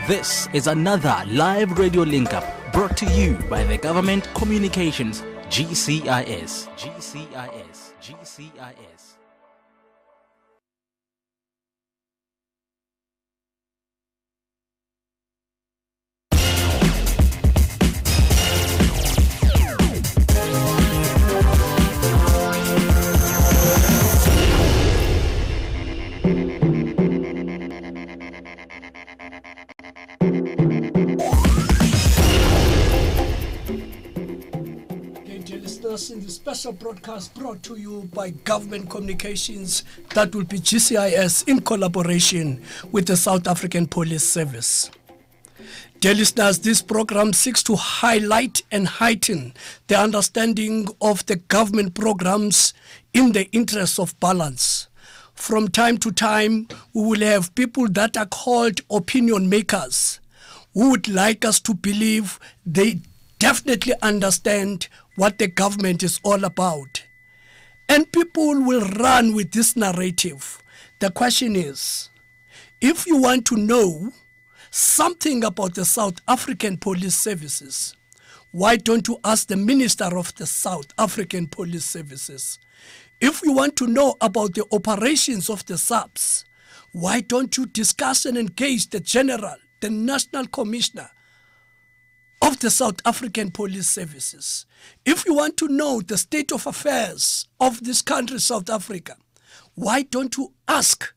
This is another live radio link-up brought to you by the Government Communications GCIS. In the special broadcast brought to you by Government Communications, that will be GCIS in collaboration with the South African Police Service. Dear listeners, this program seeks to highlight and heighten the understanding of the government programs in the interest of balance. From time to time, we will have people that are called opinion makers who would like us to believe they definitely understand what the government is all about. And people will run with this narrative. The question is, if you want to know something about the South African Police Services, why don't you ask the Minister of the South African Police Services? If you want to know about the operations of the SAPS, why don't you discuss and engage the General, the National Commissioner of the South African Police Services? If you want to know the state of affairs of this country, South Africa, why don't you ask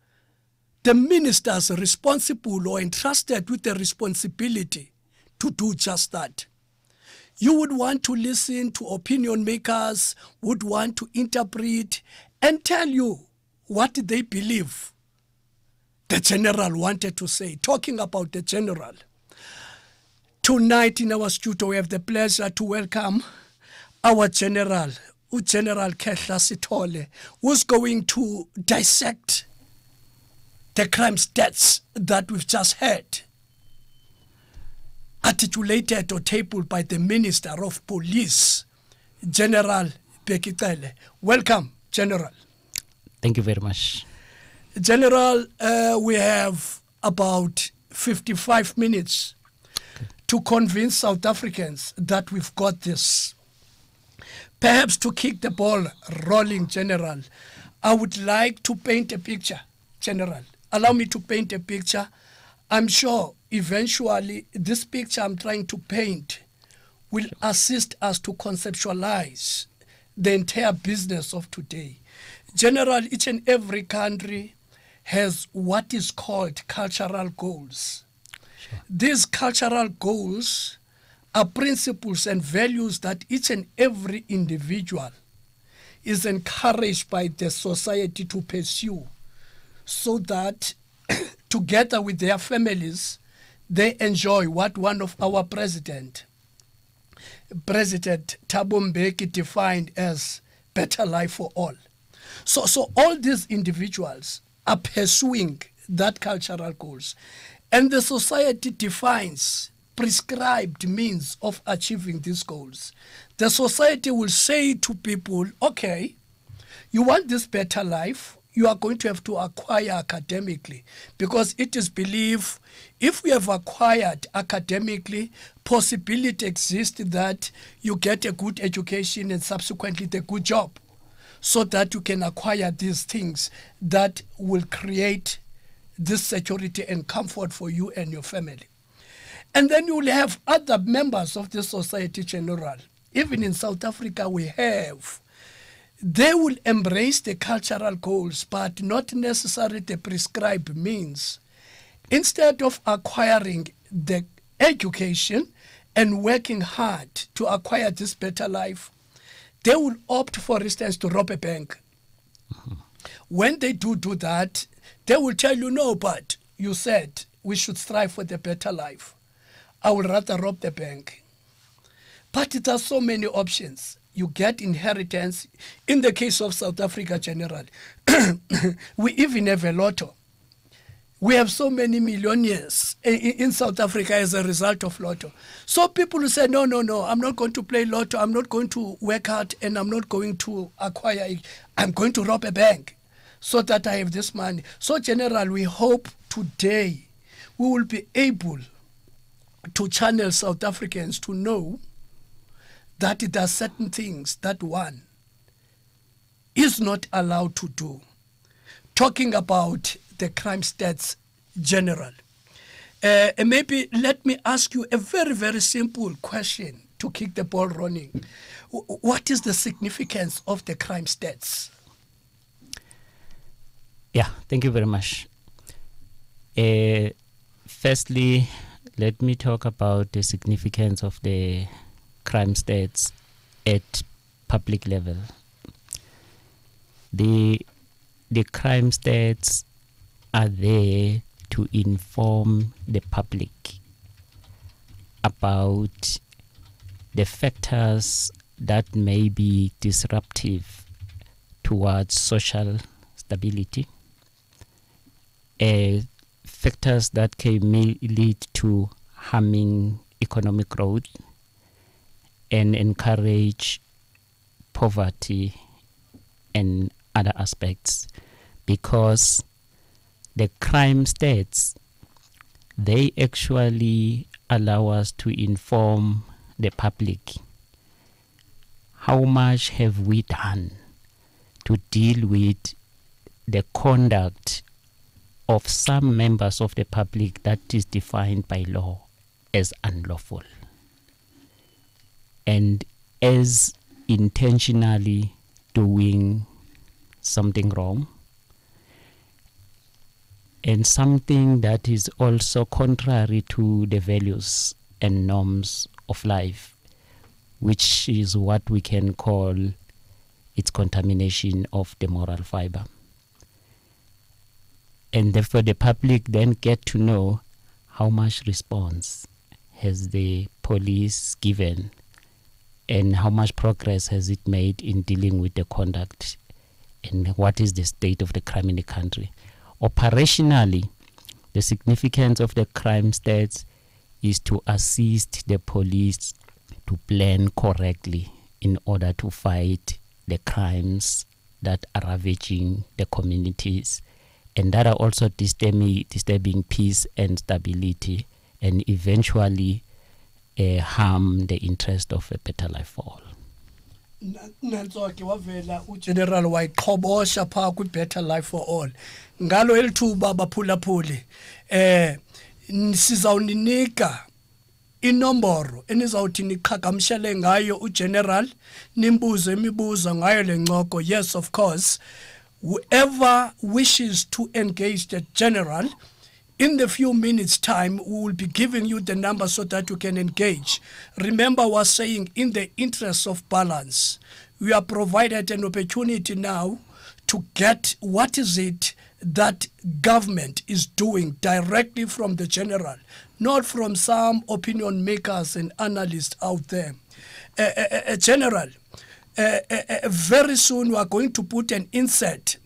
the ministers responsible or entrusted with the responsibility to do just that? You would want to listen to opinion makers, would want to interpret and tell you what they believe the general wanted to say. Talking about the general, tonight in our studio, we have the pleasure to welcome our General Kehla Sitole, who's going to dissect the crime stats that we've just heard, articulated or tabled by the Minister of Police, General Bekitele. Welcome, General. Thank you very much. General, we have about 55 minutes to convince South Africans that we've got this. Perhaps to kick the ball rolling, General, I would like to paint a picture, General. Allow me to paint a picture. I'm sure eventually this picture I'm trying to paint will assist us to conceptualize the entire business of today. General, each and every country has what is called cultural goals. Sure. These cultural goals are principles and values that each and every individual is encouraged by the society to pursue, so that together with their families, they enjoy what one of our President Thabo Mbeki, defined as better life for all. So all these individuals are pursuing that cultural goals. And the society defines prescribed means of achieving these goals. The society will say to people, okay, you want this better life, you are going to have to acquire academically, because it is believed if we have acquired academically, possibility exists that you get a good education and subsequently the good job, so that you can acquire these things that will create this security and comfort for you and your family. And then you will have other members of the society general. Even in South Africa we have. They will embrace the cultural goals, but not necessarily the prescribed means. Instead of acquiring the education and working hard to acquire this better life, they will opt, for instance, to rob a bank. When they do that, they will tell you, no, but you said we should strive for the better life. I would rather rob the bank. But there are so many options. You get inheritance. In the case of South Africa General, we even have a lotto. We have so many millionaires in South Africa as a result of lotto. So people who say, no, I'm not going to play lotto, I'm not going to work hard, and I'm not going to acquire, I'm going to rob a bank so that I have this money. So General, we hope today we will be able to channel South Africans to know that there are certain things that one is not allowed to do. Talking about the crime stats general. And maybe let me ask you a very, very simple question to kick the ball running. What is the significance of the crime stats? Yeah, thank you very much. Firstly, let me talk about the significance of the crime stats at public level. The crime stats are there to inform the public about the factors that may be disruptive towards social stability, factors that may lead to harming economic growth and encourage poverty and other aspects, because the crime stats, they actually allow us to inform the public how much have we done to deal with the conduct of some members of the public that is defined by law as unlawful and as intentionally doing something wrong, and something that is also contrary to the values and norms of life, which is what we can call its contamination of the moral fiber. And therefore the public then get to know how much response has the police given and how much progress has it made in dealing with the conduct and what is the state of the crime in the country. Operationally, the significance of the crime stats is to assist the police to plan correctly in order to fight the crimes that are ravaging the communities and that are also disturbing peace and stability and eventually harm the interest of a better life for all. Nanzoke wavela uGeneral wayiqhobosha pha ku Better Life for All. Ngalo elithuba baphulaphuli sizawuninika inomboro enizawuthi niqhagamshele ngayo uGeneral nimbuze imibuzo ngayo lencoko. Yes, of course, whoever wishes to engage the General, in the few minutes time, we will be giving you the number so that you can engage. Remember, we're saying in the interest of balance, we are provided an opportunity now to get what is it that government is doing directly from the General, not from some opinion makers and analysts out there. General, very soon we are going to put an insert.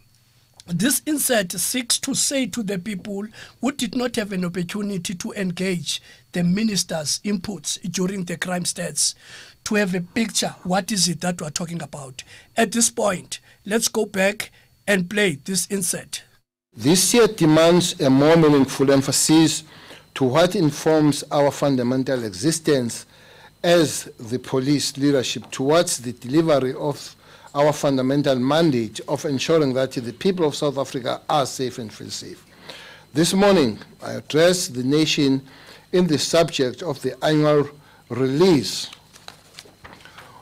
This insert seeks to say to the people who did not have an opportunity to engage the minister's inputs during the crime stats to have a picture. What is it that we're talking about? At this point, let's go back and play this insert. This year demands a more meaningful emphasis to what informs our fundamental existence as the police leadership towards the delivery of our fundamental mandate of ensuring that the people of South Africa are safe and feel safe. This morning, I address the nation in the subject of the annual release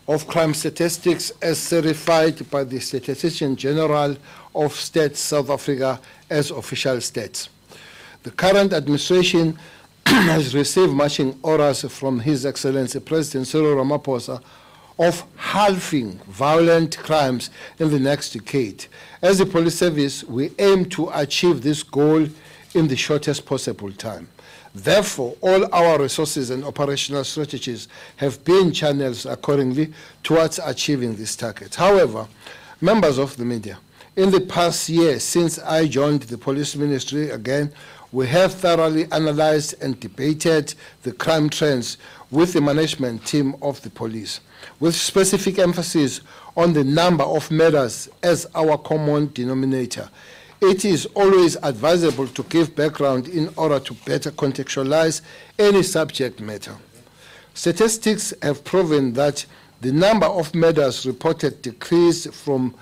of crime statistics as certified by the Statistician General of Stats South Africa as official stats. The current administration has received marching orders from His Excellency President Cyril Ramaphosa of halving violent crimes in the next decade. As a police service, we aim to achieve this goal in the shortest possible time. Therefore, all our resources and operational strategies have been channeled accordingly towards achieving this target. However, members of the media, in the past year since I joined the police ministry again, we have thoroughly analyzed and debated the crime trends with the management team of the police, with specific emphasis on the number of murders as our common denominator. it is always advisable to give background in order to better contextualize any subject matter. Statistics have proven that the number of murders reported decreased from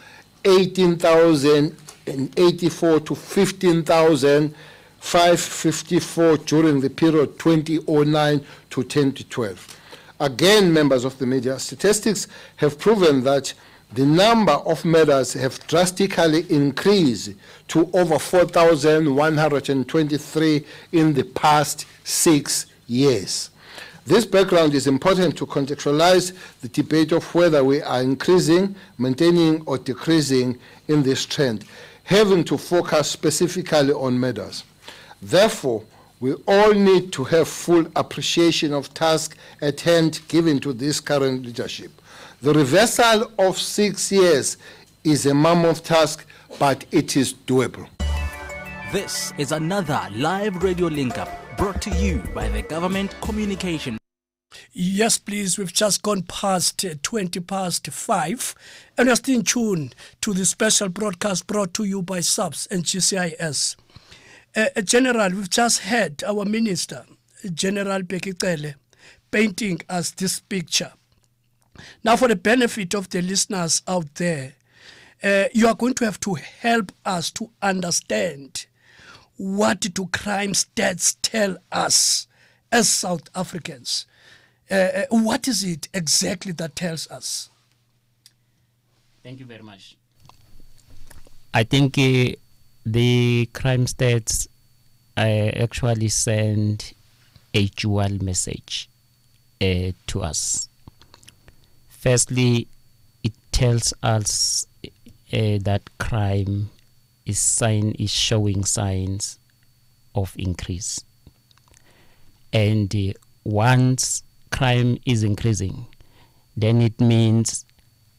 18,084 to 15,554 during the period 2009 to 2012. Again, members of the media, statistics have proven that the number of murders have drastically increased to over 4,123 in the past 6 years. This background is important to contextualize the debate of whether we are increasing, maintaining, or decreasing in this trend, having to focus specifically on murders. Therefore, we all need to have full appreciation of task at hand given to this current leadership. The reversal of 6 years is a mammoth task, but it is doable. This is another live radio link-up brought to you by the Government Communication. Yes, please. We've just gone past 20 past 5, and we're still in tune to the special broadcast brought to you by SAPS and GCIS. General, we've just heard our Minister, General Bekicele, painting us this picture. Now, for the benefit of the listeners out there, you are going to have to help us to understand what do crime stats tell us as South Africans. What is it exactly that tells us? Thank you very much. I think the crime stats actually send a dual message to us. Firstly, it tells us that crime is showing signs of increase. And once crime is increasing, then it means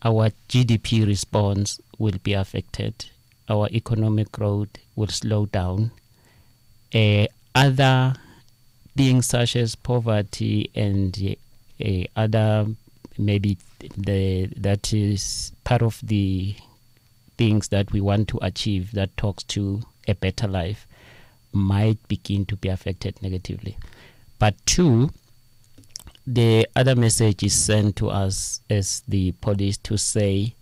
our GDP response will be affected. Our economic growth will slow down. Other things such as poverty and other maybe that is part of the things that we want to achieve that talks to a better life might begin to be affected negatively. But two, the other message is sent to us as the police to say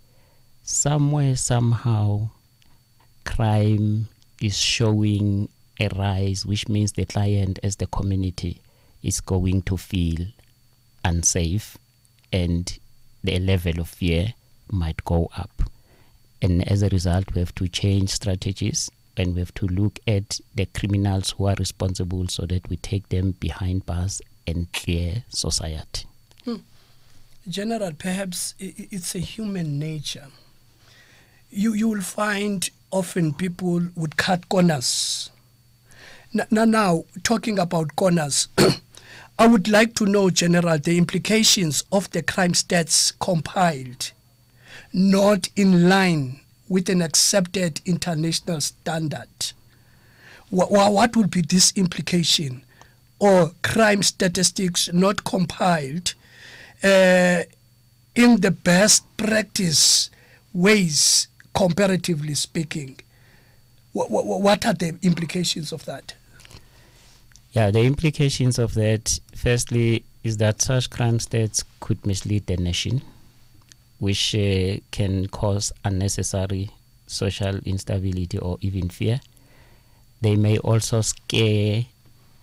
somewhere, somehow, crime is showing a rise, which means the client as the community is going to feel unsafe and the level of fear might go up. And as a result, we have to change strategies and we have to look at the criminals who are responsible so that we take them behind bars and clear society. General, perhaps it's a human nature. You will find often people would cut corners. Now talking about corners, I would like to know, General, the implications of the crime stats compiled, not in line with an accepted international standard. What would be this implication? Or crime statistics not compiled in the best practice ways, comparatively speaking? What are the implications of that? Yeah, the implications of that, firstly, is that such crime stats could mislead the nation, which can cause unnecessary social instability or even fear. They may also scare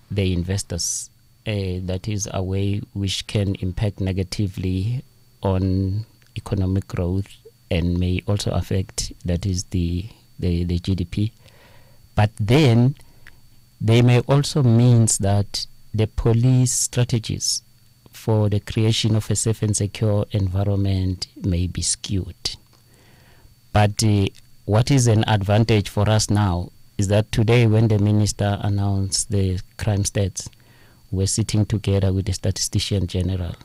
the investors. That is a way which can impact negatively on economic growth and may also affect, that is, the GDP. But then they may also mean that the police strategies for the creation of a safe and secure environment may be skewed. But what is an advantage for us now is that today when the minister announced the crime stats, we're sitting together with the statistician general.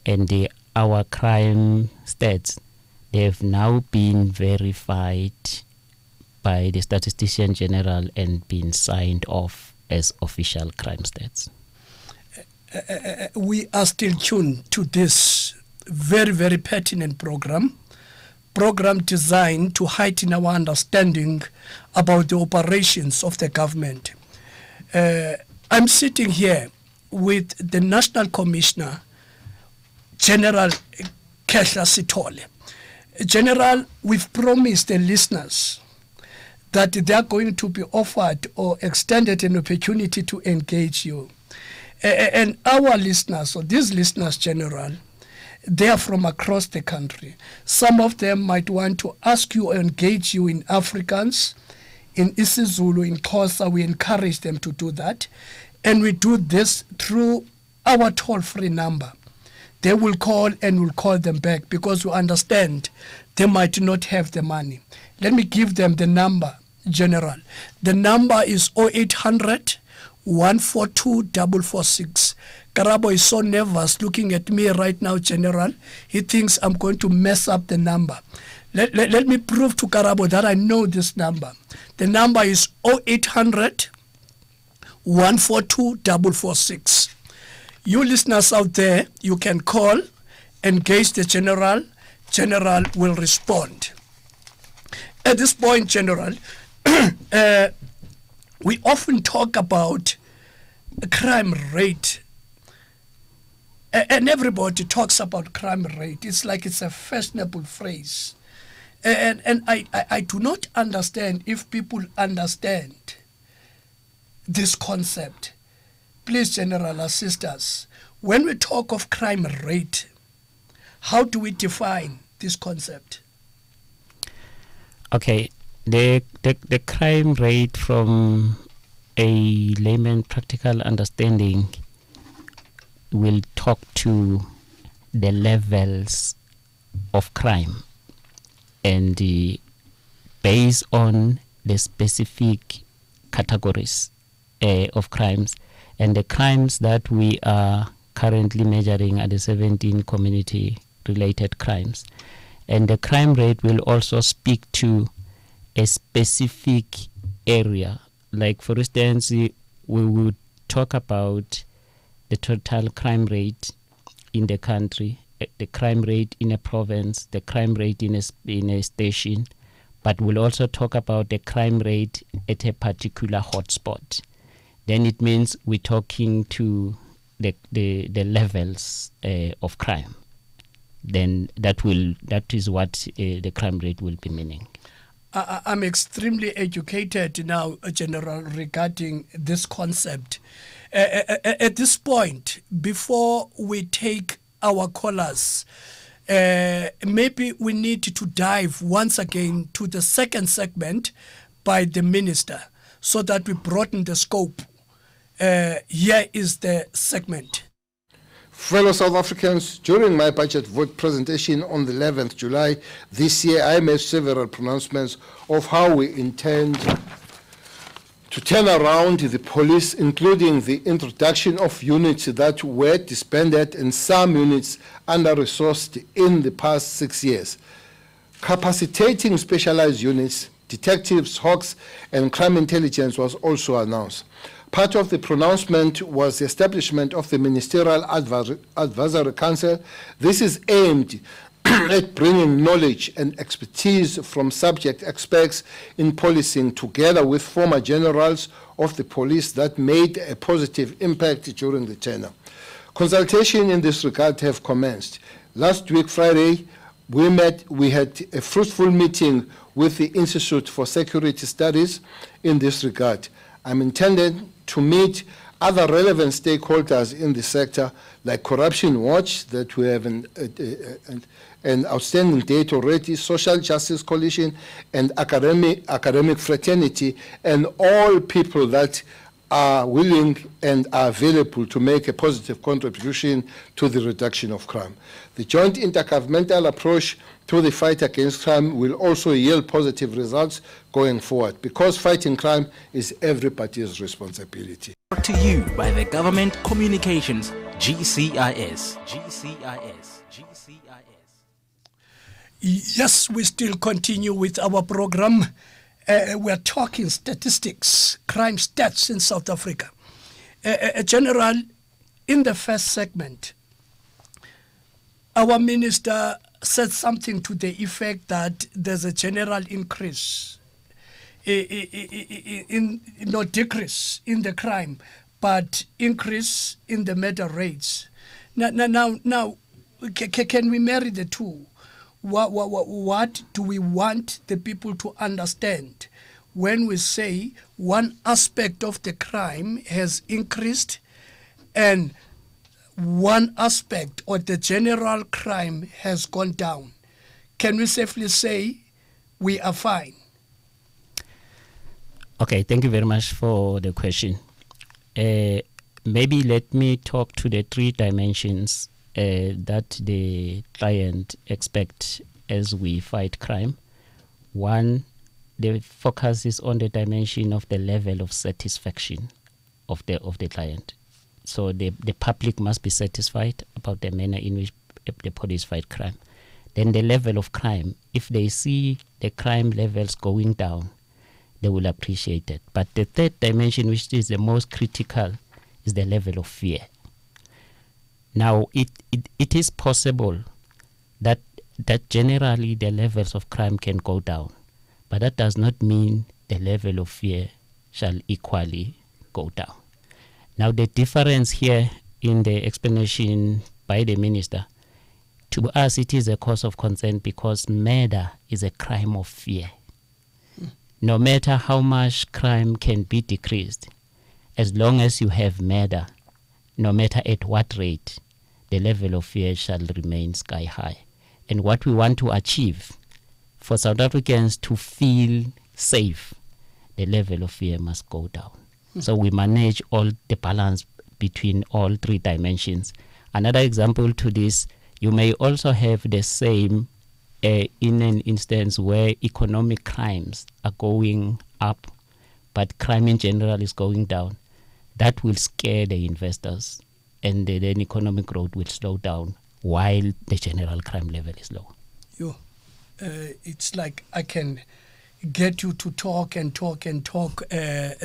And our crime stats, they have now been verified by the statistician general and been signed off as official crime stats. We are still tuned to this very, very pertinent program program designed to heighten our understanding about the operations of the government. I'm sitting here with the National Commissioner, General Kehla Sitole. General, we've promised the listeners that they are going to be offered or extended an opportunity to engage you. And our listeners, or these listeners, General, they are from across the country. Some of them might want to ask you or engage you in Afrikaans, in isiZulu, in Xhosa. We encourage them to do that. And we do this through our toll-free number. They will call and we'll call them back because we understand they might not have the money. Let me give them the number, General. The number is 0800 142 446. Karabo is so nervous looking at me right now, General. He thinks I'm going to mess up the number. Let me prove to Karabo that I know this number. The number is 0800 142 446. You listeners out there, you can call, engage the General. General will respond. At this point, General, we often talk about crime rate, and everybody talks about crime rate. It's like it's a fashionable phrase. And I do not understand if people understand this concept. Please, General, assist us. When we talk of crime rate, how do we define this concept? Okay, the crime rate from a layman practical understanding will talk to the levels of crime and based on the specific categories of crimes. And the crimes that we are currently measuring are the 17 community-related crimes. And the crime rate will also speak to a specific area. Like, for instance, we would talk about the total crime rate in the country, the crime rate in a province, the crime rate in a station, but we'll also talk about the crime rate at a particular hotspot. Then it means we're talking to the levels of crime. Then that is what the crime rate will be meaning. I'm extremely educated now, General, regarding this concept. At this point, before we take our callers, maybe we need to dive once again to the second segment by the Minister so that we broaden the scope. Here is the segment. Fellow South Africans, during my budget vote presentation on the 11th July this year, I made several pronouncements of how we intend to turn around the police, including the introduction of units that were disbanded and some units under-resourced in the past 6 years. Capacitating specialized units, detectives, hawks, and crime intelligence was also announced. Part of the pronouncement was the establishment of the Ministerial Advisory Council. This is aimed at bringing knowledge and expertise from subject experts in policing together with former generals of the police that made a positive impact during the tenure. Consultation in this regard have commenced. Last week, Friday, we had a fruitful meeting with the Institute for Security Studies in this regard. I'm intended to meet other relevant stakeholders in the sector, like Corruption Watch, that we have an outstanding date already, Social Justice Coalition, and academic fraternity, and all people that are willing and are available to make a positive contribution to the reduction of crime. The joint intergovernmental approach to the fight against crime will also yield positive results going forward, because fighting crime is everybody's responsibility. Brought to you by the Government Communications, GCIS. Yes, we still continue with our program. We're talking statistics, crime stats in South Africa. General, in the first segment, our minister said something to the effect that there's a general increase, not decrease in the crime, but increase in the murder rates. Now, can we marry the two? What do we want the people to understand when we say one aspect of the crime has increased and one aspect or the general crime has gone down? Can we safely say we are fine? Okay, thank you very much for the question. Maybe let me talk to the 3 dimensions that the client expect as we fight crime. One, the focus is on the dimension of the level of satisfaction of the client. So the public must be satisfied about the manner in which the police fight crime. Then the level of crime, if they see the crime levels going down, they will appreciate it. But the 3rd dimension, which is the most critical, is the level of fear. Now, it is possible that generally the levels of crime can go down, but that does not mean the level of fear shall equally go down. Now, the difference here in the explanation by the minister, to us it is a cause of concern because murder is a crime of fear. No matter how much crime can be decreased, as long as you have murder, no matter at what rate, the level of fear shall remain sky high. And what we want to achieve for South Africans to feel safe, the level of fear must go down. So we manage all the balance between all 3 dimensions. Another example to this, you may also have the same in an instance where economic crimes are going up, but crime in general is going down. That will scare the investors, and then economic growth will slow down while the general crime level is low. It's like I can get you to talk,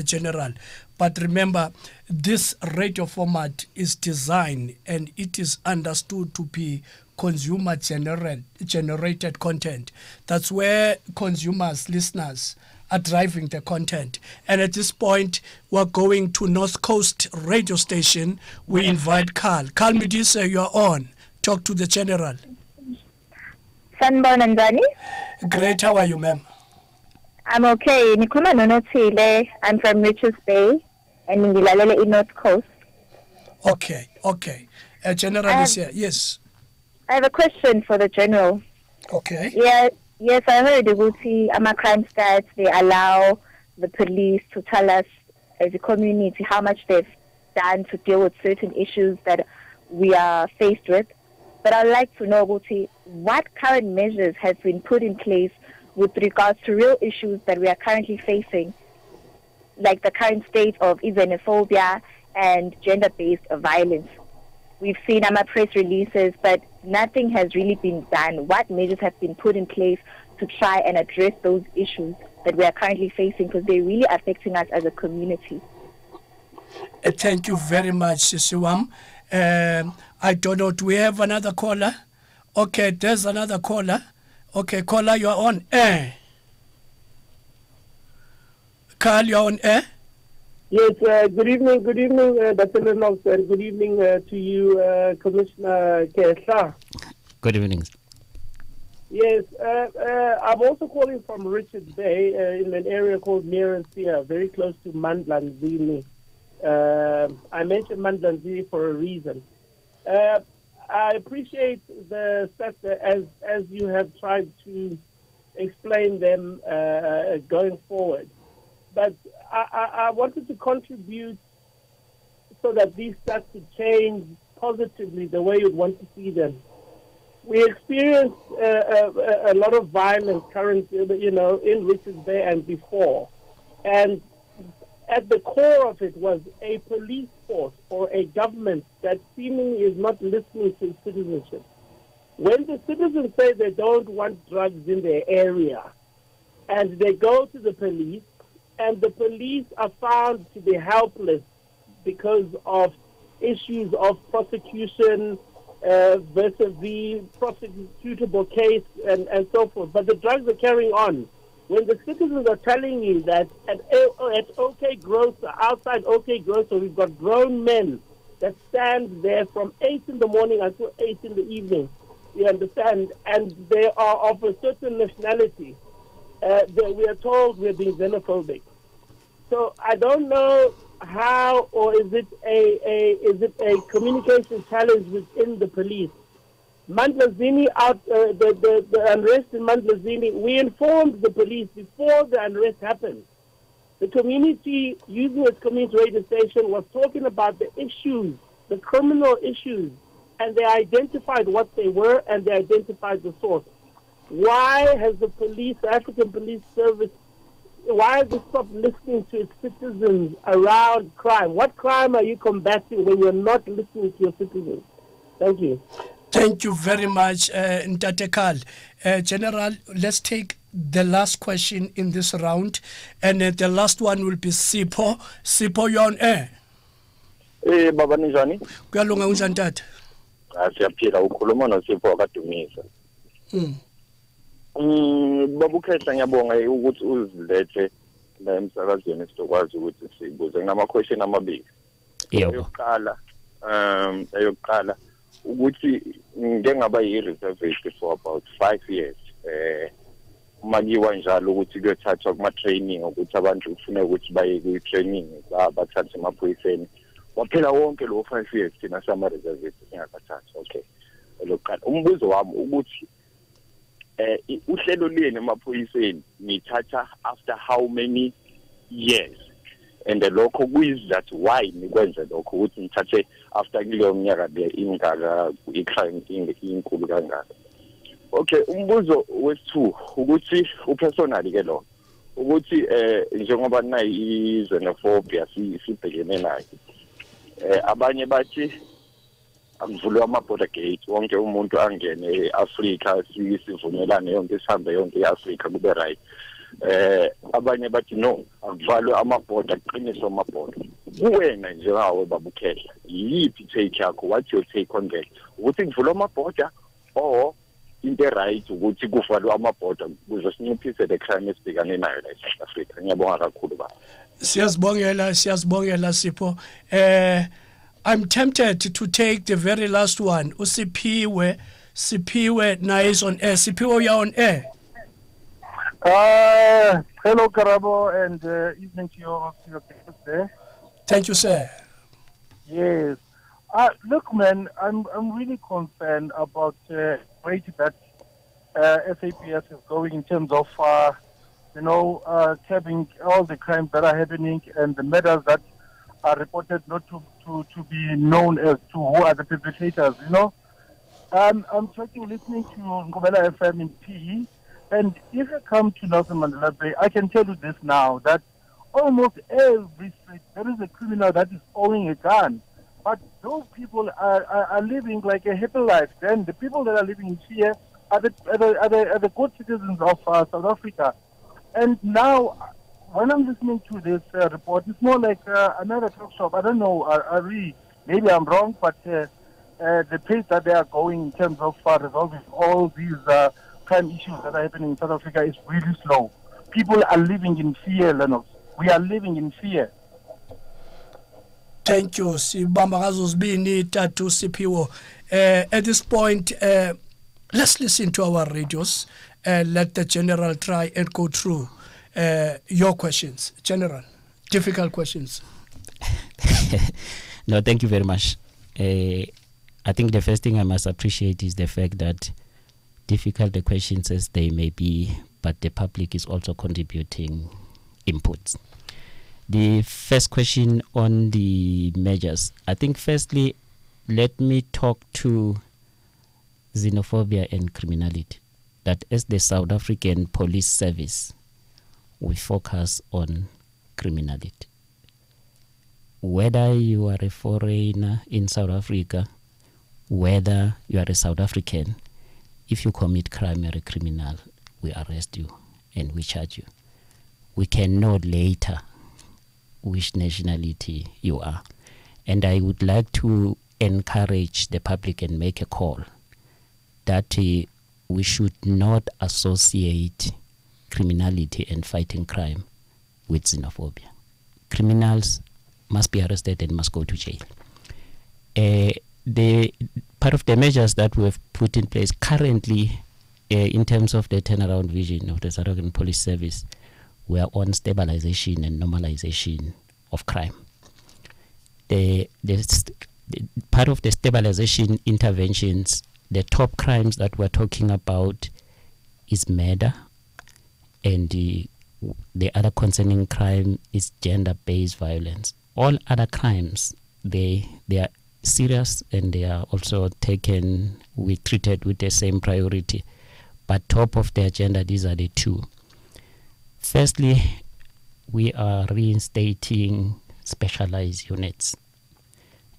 General. But remember, this radio format is designed and it is understood to be consumer-generated content. That's where consumers, listeners, are driving the content. And at this point, we're going to North Coast radio station. We invite Carl. Carl Medisa, you are on. Talk to the General. Sanibona njani? Great, how are you, ma'am? I'm okay. Nikhuluma noNothile. I'm from Richards Bay and ngilalela in North Coast. Okay. General is here. Yes. I have a question for the General. Okay. Yes, I heard ukuthi ama-crime stats, they allow the police to tell us as a community how much they've done to deal with certain issues that we are faced with. But I'd like to know, ukuthi, what current measures have been put in place with regards to real issues that we are currently facing, like the current state of xenophobia and gender-based violence. We've seen press releases, but nothing has really been done. What measures have been put in place to try and address those issues that we are currently facing, because they're really affecting us as a community? Thank you very much, Sisiwam. I don't know, do we have another caller? Okay, there's another caller. Okay, caller, you're on air. Carl, you're on air. Yes, good evening, Dr. Lennox, and good evening to you, Commissioner Kehla. Good evening. Yes, I'm also calling from Richards Bay in an area called Merensia, very close to Mandlanzini. I mentioned Mandlanzini for a reason. I appreciate the fact that as you have tried to explain them going forward. But I wanted to contribute so that these stats could change positively the way you'd want to see them. We experienced a lot of violence currently, in Richards Bay and before. And at the core of it was a police force or a government that seemingly is not listening to citizenship. When the citizens say they don't want drugs in their area, and they go to the police, and the police are found to be helpless because of issues of prosecution, versus the prosecutable case and so forth. But the drugs are carrying on. When the citizens are telling you that at OK Grocer, outside OK Grocer, we've got grown men that stand there from 8 in the morning until 8 in the evening, you understand, and they are of a certain nationality, we are told we're being xenophobic. So I don't know how, or is it a communication challenge within the police? Mandlazini the unrest in Mandlazini, we informed the police before the unrest happened. The community, using its community radio station, was talking about the issues, the criminal issues, and they identified what they were and they identified the source. Why has the police, the African Police Service, why has it stopped listening to its citizens around crime? What crime are you combating when you're not listening to your citizens? Thank you. Thank you very much, Ntate Karl. General, let's take the last question in this round, and the last one will be Sipho. Sipho, you're on air. Baba ninjani? Kuyalunga unjani tata? Siyaphila, ukhuluma noSipho kaDumisa. Baba uKhetha, ngiyabonga ukuthi uzilethe la emsakazweni sizokwazi ukuthi sibuze ngama-question amabili. Eyokuqala ukuthi ngike ngaba yi-reservist for about 5 years. Makiwa njalo ukuthi kuyothathwa kuma-training ukuthi abantu kufuneka ukuthi baye kwi-training bathathe emaphoyiseni. Waphela wonke lo 5 years thina sama-reservist singakathathwa. Okay. Elokuqala umbuzo wami ukuthi uhlelo leni emaphoyiseni nithatha after how many years? And lokho kuyizathu why nikwenze lokho ukuthi nithathe after kuleyo minyaka le ingaka i-crime inkulu kangaka. Okay, umbuzo wesi-2 ukuthi upersonally ke lo ukuthi njengoba nayi xenophobia sibhekene nayo. Abanye bathi akuvulwe ama-border gate, wonke umuntu angene e-Afrika, sivumelane yonke sihambe yonke e-Afrika kube right. Abanye bathi no, akuvalwe ama-border, kuqiniswe ama-border. Kuwena njengawe Baba uKhetha, yiphi take yakho? What's your take on that? Ukuthi kuvulwe ama-border or into right ukuthi kuvalwe ama-border kuze sinciphise the crime esibhekane nayo la eSouth Africa? Ngiyabonga kakhulu baba. Siyazibongela Sipho. I'm tempted to take the very last one. Sipiwe na is on air. Sipiwe, you're on air. Hello, Karabo, and evening to your guests there. Thank you, sir. Yes. Look, man, I'm really concerned about the rate that SAPS is going in terms of, curbing all the crimes that are happening and the matters that are reported not to be known as to who are the perpetrators, I'm listening to Ngobela FM in PE, and if you come to Nelson Mandela Bay, I can tell you this now, that almost every street there is a criminal that is owning a gun. But those people are living like a happy life. Then the people that are living in fear are the good citizens of South Africa. And now, when I'm listening to this report, it's more like another talk shop. I don't know, maybe I'm wrong, but the pace that they are going in terms of resolving all these crime issues that are happening in South Africa is really slow. People are living in fear, Lennox. We are living in fear. Thank you. Sibamba ngazozibini Tatu Siphiwe. At this point, let's listen to our radios. Let the general try and go through your questions. General, difficult questions. No, thank you very much. I think the first thing I must appreciate is the fact that difficult the questions as they may be, but the public is also contributing inputs. The first question on the measures. I think firstly, let me talk to xenophobia and criminality. That as the South African Police Service, we focus on criminality. Whether you are a foreigner in South Africa, whether you are a South African, if you commit crime, you're a criminal, we arrest you and we charge you. We can know later which nationality you are. And I would like to encourage the public and make a call that we should not associate criminality and fighting crime with xenophobia. Criminals must be arrested and must go to jail. The part of the measures that we have put in place currently in terms of the turnaround vision of the South African Police Service, we are on stabilization and normalization of crime. The part of the stabilization interventions, the top crimes that we're talking about is murder, and the other concerning crime is gender-based violence. All other crimes, they are serious and they are also treated with the same priority. But top of the agenda, these are the two. Firstly, we are reinstating specialized units.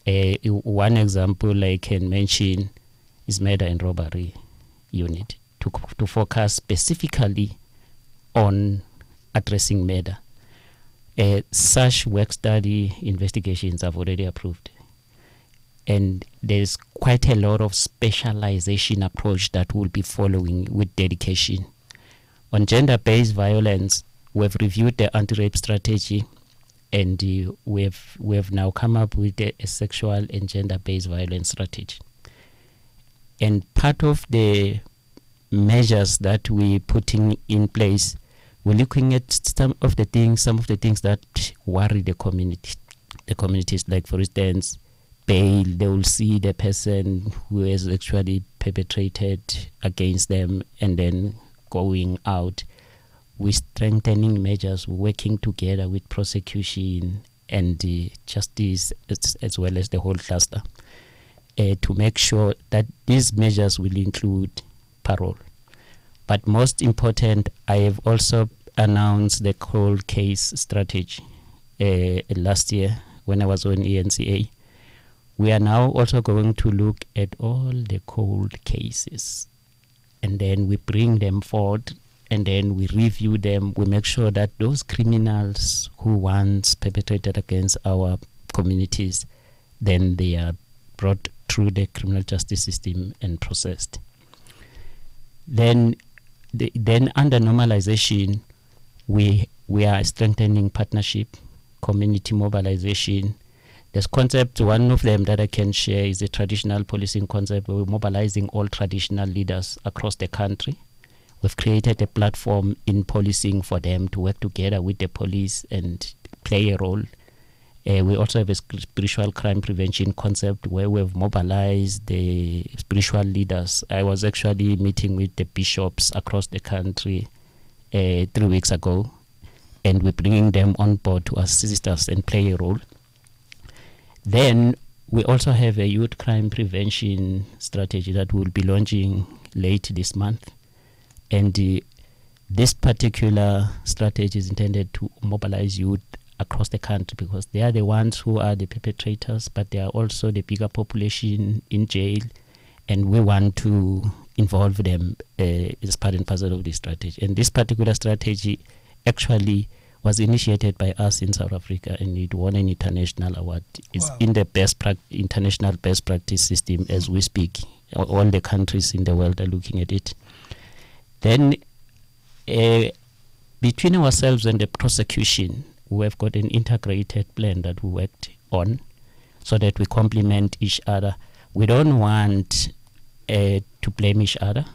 One example I can mention is murder and robbery unit to focus specifically on addressing murder. Such work study investigations have already approved. And there's quite a lot of specialization approach that we'll be following with dedication. On gender-based violence, we've reviewed the anti-rape strategy, and we have now come up with a sexual and gender-based violence strategy. And part of the measures that we're putting in place, we're looking at some of the things that worry the community. The communities, like for instance, bail. They will see the person who has actually perpetrated against them and then going out. We're strengthening measures, working together with prosecution and the justice as well as the whole cluster to make sure that these measures will include parole. But most important, I have also announced the cold case strategy last year when I was on ENCA. We are now also going to look at all the cold cases, and then we bring them forward, and then we review them. We make sure that those criminals who once perpetrated against our communities, then they are brought through the criminal justice system and processed. Then under normalization, we are strengthening partnership, community mobilization. There's concepts, one of them that I can share is the traditional policing concept, where we're mobilizing all traditional leaders across the country. We've created a platform in policing for them to work together with the police and play a role. We also have a spiritual crime prevention concept where we've mobilized the spiritual leaders. I was actually meeting with the bishops across the country 3 weeks ago, and we're bringing them on board to assist us and play a role. Then we also have a youth crime prevention strategy that we'll be launching late this month. And this particular strategy is intended to mobilize youth across the country, because they are the ones who are the perpetrators, but they are also the bigger population in jail, and we want to involve them as part and parcel of this strategy. And this particular strategy actually was initiated by us in South Africa, and it won an international award. It's in the international best practice system as we speak. All the countries in the world are looking at it. Then between ourselves and the prosecution, we have got an integrated plan that we worked on so that we complement each other. We don't want to blame each other.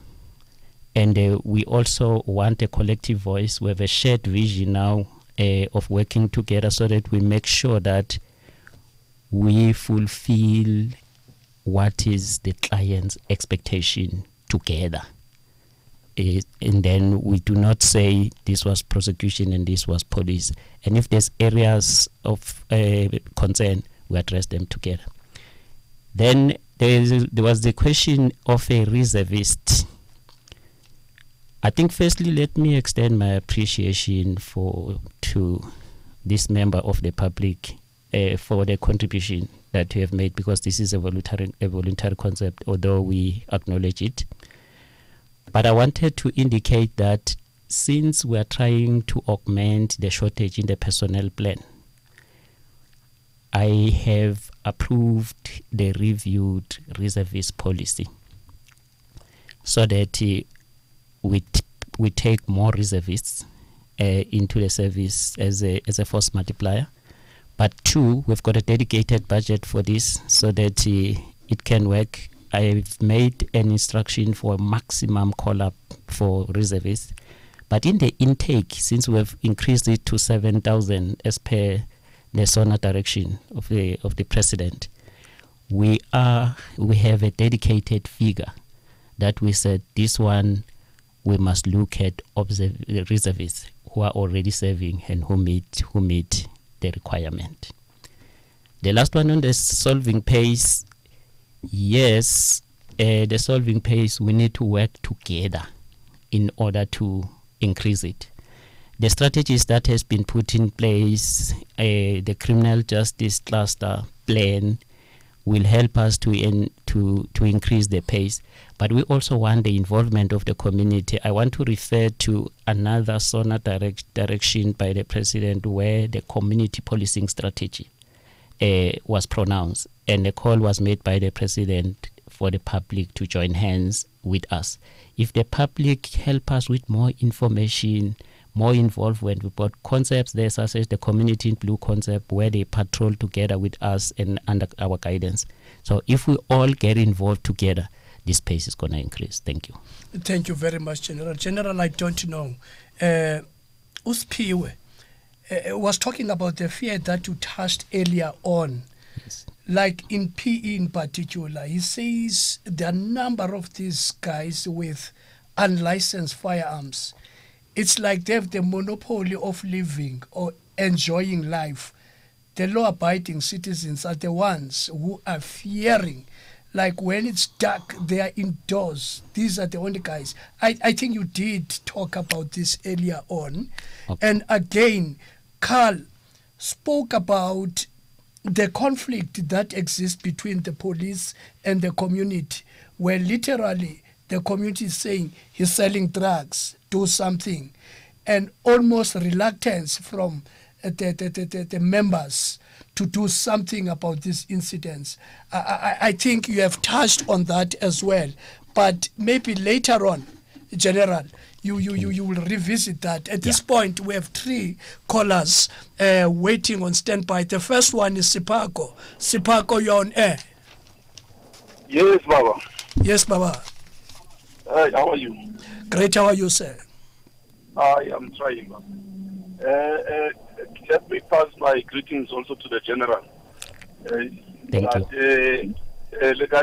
And we also want a collective voice. We have a shared vision now of working together so that we make sure that we fulfill what is the client's expectation together. And then we do not say this was prosecution and this was police. And if there's areas of concern, we address them together. Then there was the question of a reservist. I think firstly, let me extend my appreciation to this member of the public for the contribution that you have made, because this is a voluntary concept, although we acknowledge it. But I wanted to indicate that since we are trying to augment the shortage in the personnel plan, I have approved the reviewed reservist policy so that we take more reservists into the service as a force multiplier. But 2, we've got a dedicated budget for this so that it can work. I've made an instruction for maximum call-up for reservists. But in the intake, since we've increased it to 7,000 as per the SONA direction of the president, we have a dedicated figure that we said this one we must look at reservists who are already serving and who meet the requirement. The last one on the solving pace, yes, the solving pace, we need to work together in order to increase it. The strategies that has been put in place, the criminal justice cluster plan, will help us to increase the pace. But we also want the involvement of the community. I want to refer to another SONA direction by the president where the community policing strategy was pronounced, and the call was made by the president for the public to join hands with us. If the public help us with more information, more involvement about concepts there, such as the community in blue concept, where they patrol together with us and under our guidance. So if we all get involved together, this pace is going to increase. Thank you. Thank you very much, General. General, I don't know. Uspiwe was talking about the fear that you touched earlier on. Yes. Like in PE in particular, he says there are a number of these guys with unlicensed firearms. It's like they have the monopoly of living or enjoying life. The law-abiding citizens are the ones who are fearing. Like when it's dark, they are indoors. These are the only guys. I think you did talk about this earlier on. Okay. And again, Carl spoke about the conflict that exists between the police and the community, where literally the community is saying he's selling drugs, do something, and almost reluctance from the members to do something about these incidents. I think you have touched on that as well, but maybe later on, General, you will revisit that. At this point, we have 3 callers waiting on standby. The first one is Sipako. Sipako, you're on air. Yes, Baba. Yes, Baba. Hi, how are you? Great, how are you, sir? I am trying, Baba. Let me pass my greetings also to the General. Thank you. Look, I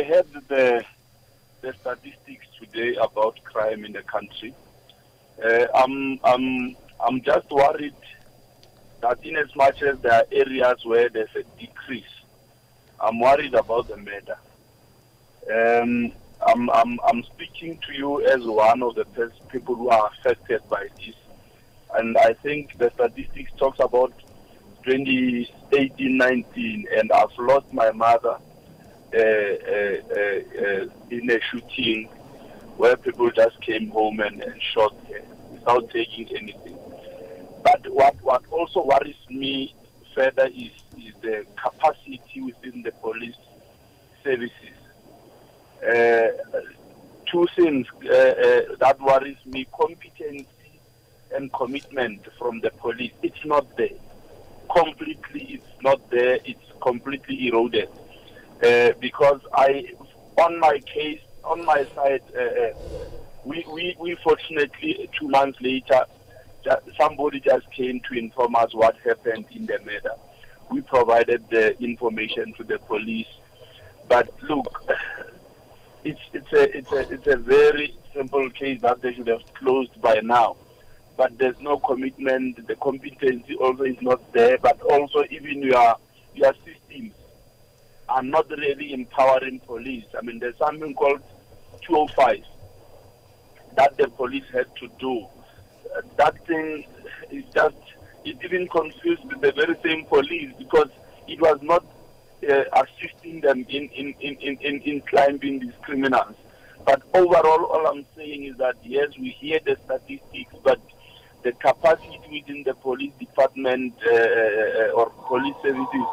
heard the statistics today about crime in the country. I'm just worried that in as much as there are areas where there's a decrease, I'm worried about the murder. I'm speaking to you as one of the people who are affected by this, and I think the statistics talks about 2018-19, and I've lost my mother in a shooting where people just came home and shot her without taking anything. But what also worries me further is the capacity within the police services. 2 things that worries me: competency and commitment from the police. It's not there. Completely, it's not there. It's completely eroded. Because on my side, we fortunately 2 months later, somebody just came to inform us what happened in the murder. We provided the information to the police. But look, it's a very simple case that they should have closed by now. But there's no commitment. The competency also is not there. But also even your systems are not really empowering police. I mean, there's something called 205 that the police had to do. That thing is just, it even confused the very same police, because it was not assisting them in climbing these criminals. But overall, all I'm saying is that yes, we hear the statistics, but the capacity within the police department or police services,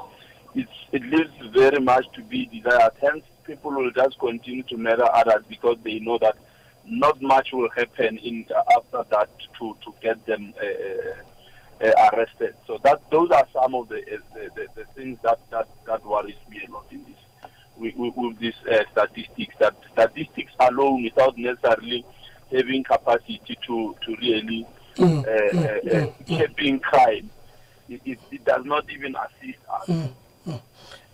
it leaves very much to be desired. Hence, people will just continue to murder others because they know that not much will happen after that to get them arrested. So those are some of the things that worries me a lot in this with these statistics. That statistics alone, without necessarily having capacity to really keeping crime, it does not even assist us.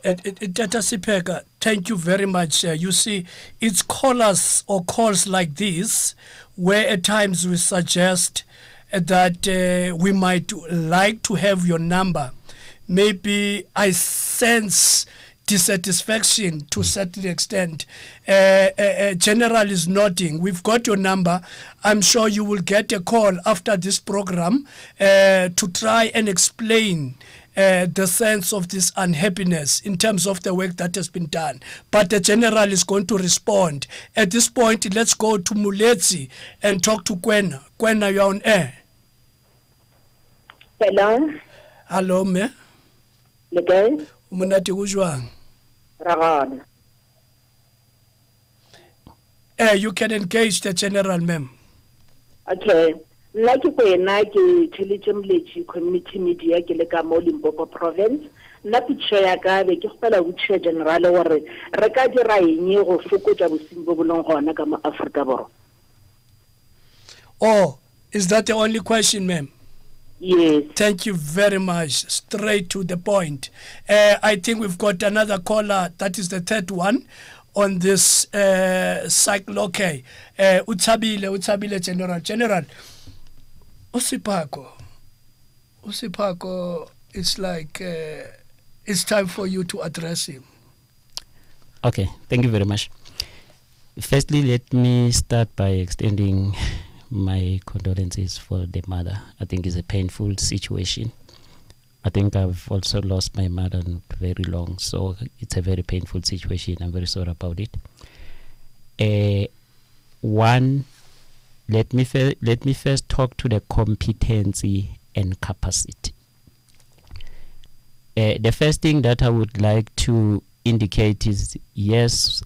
Tata Sipeka, thank you very much. You see, it's callers or calls like this where at times we suggest that we might like to have your number. Maybe I sense dissatisfaction to a certain extent. General is nodding. We've got your number. I'm sure you will get a call after this program to try and explain the sense of this unhappiness in terms of the work that has been done. But the general is going to respond. At this point, let's go to Muletsi and talk to Kwena. Kwena, you're on air. Hello. Hello, me. Legal. Umunati ujwang. Ragan. You can engage the general, ma'am. Okay. Nna ke kwena ke theletse moletsi community media ke le ka mo Limpopo province. Nna pitse ya ka be ke gopela go tshia general gore re ka dira eng go fokotsa bosenyi bo bolong gona ka mo Afrika Borwa. Oh, is that the only question, ma'am? Yes. Thank you very much. Straight to the point. I think we've got another caller. That is the third one on this cycle. Okay. Utabile General. Usipako, it's like it's time for you to address him. Okay, thank you very much. Firstly, let me start by extending my condolences for the mother. I think it's a painful situation. I think I've also lost my mother very long, so it's a very painful situation. I'm very sorry about it. Let me first talk to the competency and capacity. The first thing that I would like to indicate is, yes,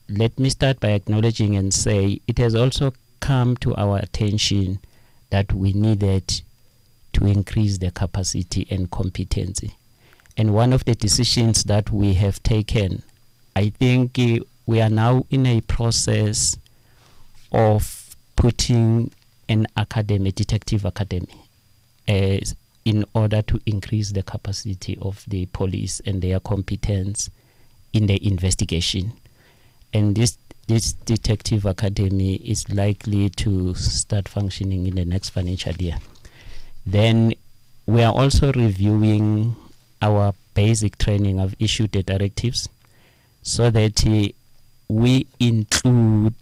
let me start by acknowledging and say it has also come to our attention that we needed to increase the capacity and competency. And one of the decisions that we have taken, I think we are now in a process of putting an academy, detective academy, in order to increase the capacity of the police and their competence in the investigation. And this detective academy is likely to start functioning in the next financial year. Then we are also reviewing our basic training. I've issued the directives so that we include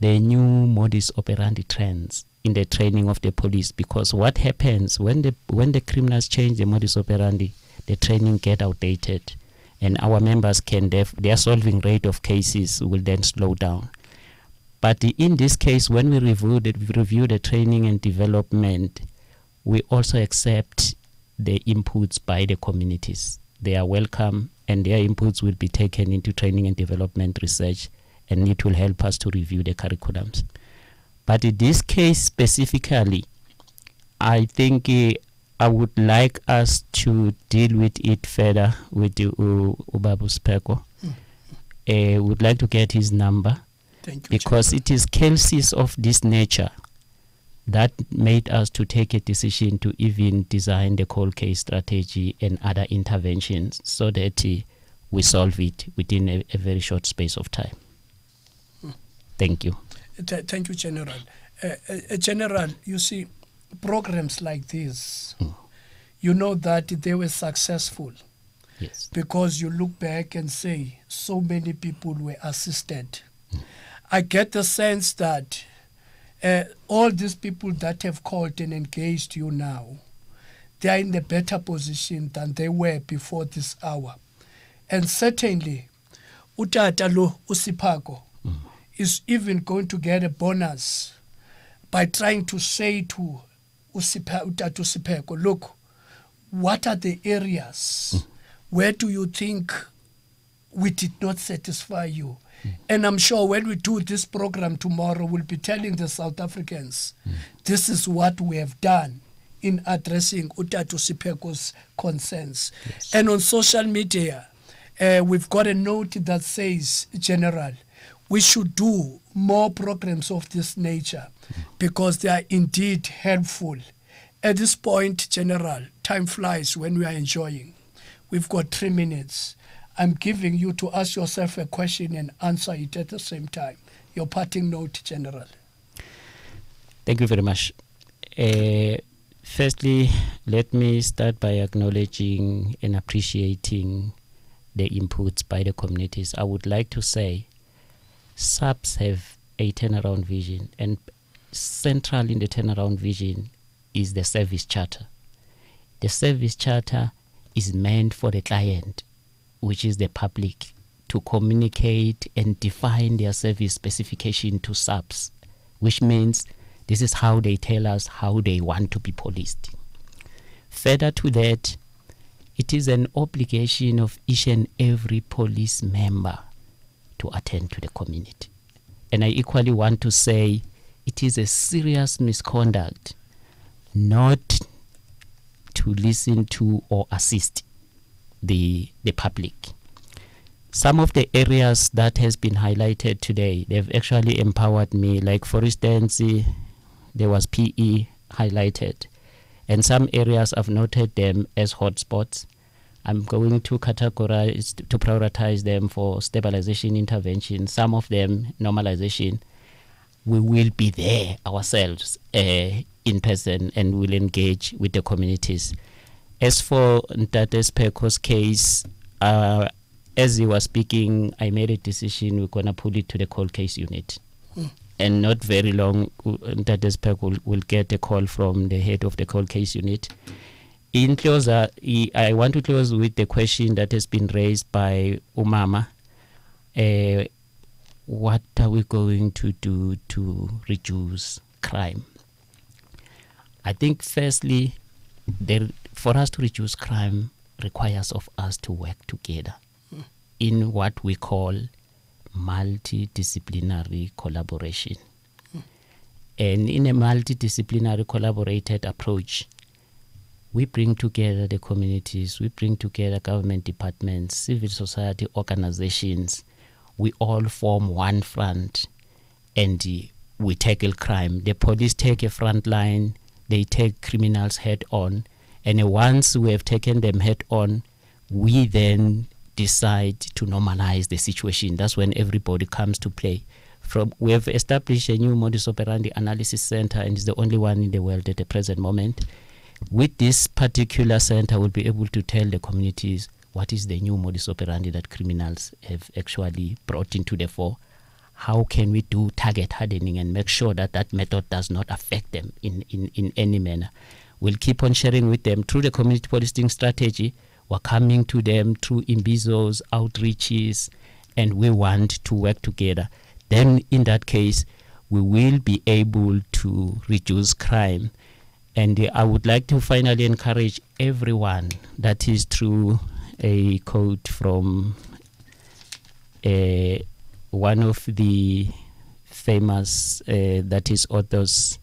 the new modus operandi trends in the training of the police, because what happens when the criminals change the modus operandi, the training get outdated, and our members their solving rate of cases will then slow down. But in this case, when we review the training and development, we also accept the inputs by the communities. They are welcome, and their inputs will be taken into training and development research, and it will help us to review the curriculums. But in this case specifically, I think I would like us to deal with it further with Ubabu Speko. Would like to get his number. Thank you, because it is cases of this nature that made us to take a decision to even design the cold case strategy and other interventions so that we solve it within a very short space of time. Thank you. Thank you, General. General, you see, programs like this, you know that they were successful. Yes. Because you look back and say, so many people were assisted. I get the sense that all these people that have called and engaged you now, they are in a better position than they were before this hour. And certainly, Utata Lo Usipako is even going to get a bonus by trying to say to Utatu Sipeko, look, what are the areas? Where do you think we did not satisfy you? And I'm sure when we do this program tomorrow, we'll be telling the South Africans, this is what we have done in addressing Utatu Sipeko's concerns. Yes. And on social media, we've got a note that says, General, we should do more programs of this nature because they are indeed helpful. At this point, General, time flies when we are enjoying. We've got 3 minutes. I'm giving you to ask yourself a question and answer it at the same time. Your parting note, General. Thank you very much. Firstly, let me start by acknowledging and appreciating the inputs by the communities. I would like to say SAPS have a turnaround vision, and central in the turnaround vision is the service charter. The service charter is meant for the client, which is the public, to communicate and define their service specification to SAPS, which means this is how they tell us how they want to be policed. Further to that, it is an obligation of each and every police member to attend to the community. And I equally want to say it is a serious misconduct not to listen to or assist the public. Some of the areas that has been highlighted today, they've actually empowered me. Like, for instance, there was PE highlighted, and some areas I've noted them as hotspots. I'm going to categorize, to prioritize them for stabilization intervention, some of them normalization. We will be there ourselves in person and will engage with the communities. As for Ntate Speko's case, as he was speaking, I made a decision we're going to pull it to the cold case unit. And not very long, Ntate Speko will get a call from the head of the cold case unit. In closer, I want to close with the question that has been raised by Umama. What are we going to do to reduce crime? I think firstly, for us to reduce crime requires of us to work together in what we call multidisciplinary collaboration. And in a multidisciplinary collaborated approach, we bring together the communities, we bring together government departments, civil society organizations. We all form one front and we tackle crime. The police take a front line, they take criminals head on, and once we have taken them head on, we then decide to normalize the situation. That's when everybody comes to play. We have established a new modus operandi analysis center, and it's the only one in the world at the present moment. With this particular center, we'll be able to tell the communities what is the new modus operandi that criminals have actually brought into the fore. How can we do target hardening and make sure that that method does not affect them in any manner? We'll keep on sharing with them through the community policing strategy. We're coming to them through imbizos, outreaches, and we want to work together. Then in that case, we will be able to reduce crime. And I would like to finally encourage everyone, that is through a quote from one of the famous, that is authors,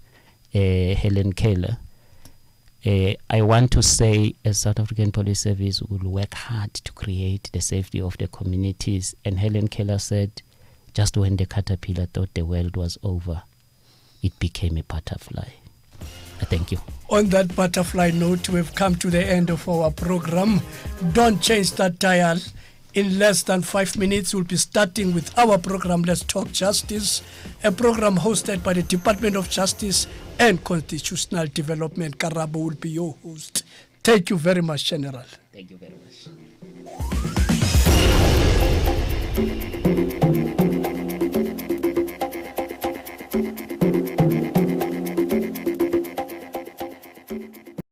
Helen Keller. I want to say, as South African Police Service will work hard to create the safety of the communities. And Helen Keller said, just when the caterpillar thought the world was over, it became a butterfly. Thank you. On that butterfly note, we've come to the end of our program. Don't change that dial. In less than 5 minutes, we'll be starting with our program, Let's Talk Justice, a program hosted by the Department of Justice and Constitutional Development. Karabo will be your host. Thank you very much, General. Thank you very much.